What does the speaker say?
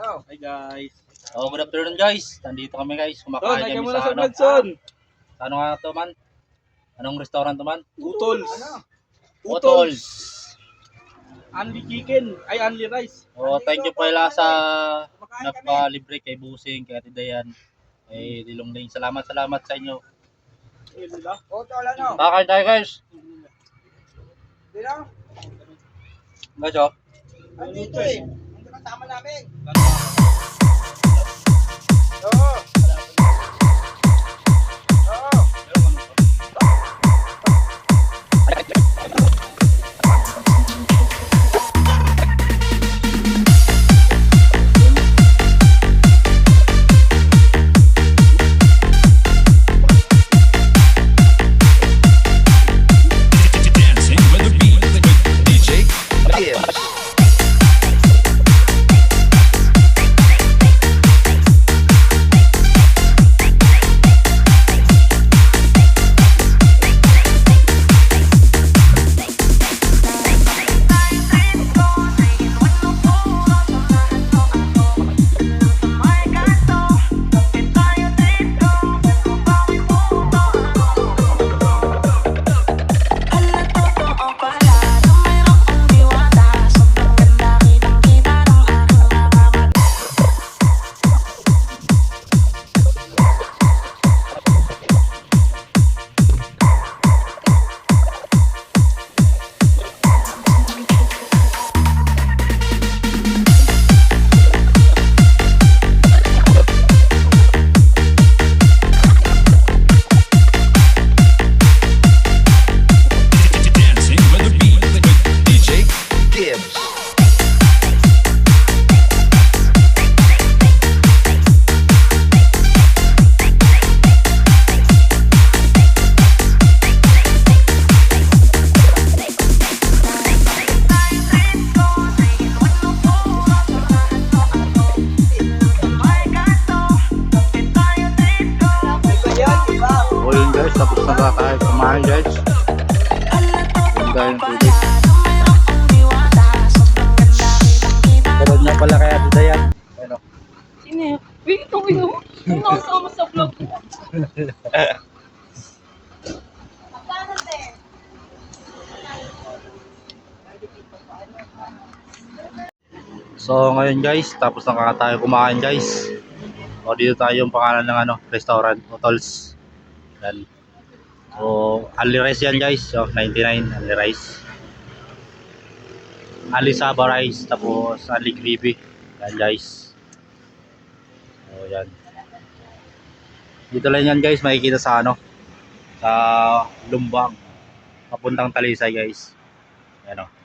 Hi guys. Oh, good afternoon guys. Nandito kami guys. Kumakain kami Muna sa sa ano. Vlogson. Sa ano nga to man? Anong restaurant to man? Utols. Utols. Only chicken. Ay, only rice. Oh, thank you pala sa napalibre kay Busing, kay Ate Dayan. Kay Dilong Ding. Salamat sa inyo. Kakain tayo guys. Guys oh. Andito eh. Ang kasama namin. Tapos na tayo kumain guys. Ganda yung tubig. Kapag niya pala kaya Ate Dayan. Ano? Sino yun? Wait, ito yun. Yung nakasama sa vlog ko. So ngayon guys, tapos na tayo kumain guys. O dito tayo yung pangalan ng ano, restaurant, Utols. Yan. So, only rice yan guys. So, 99 only rice. Only saba rice. Tapos, only gravy. Yan guys. So, yan. Dito lang yan guys. Makikita sa ano. Sa Lumbang. Papuntang Talisay guys. Yan o.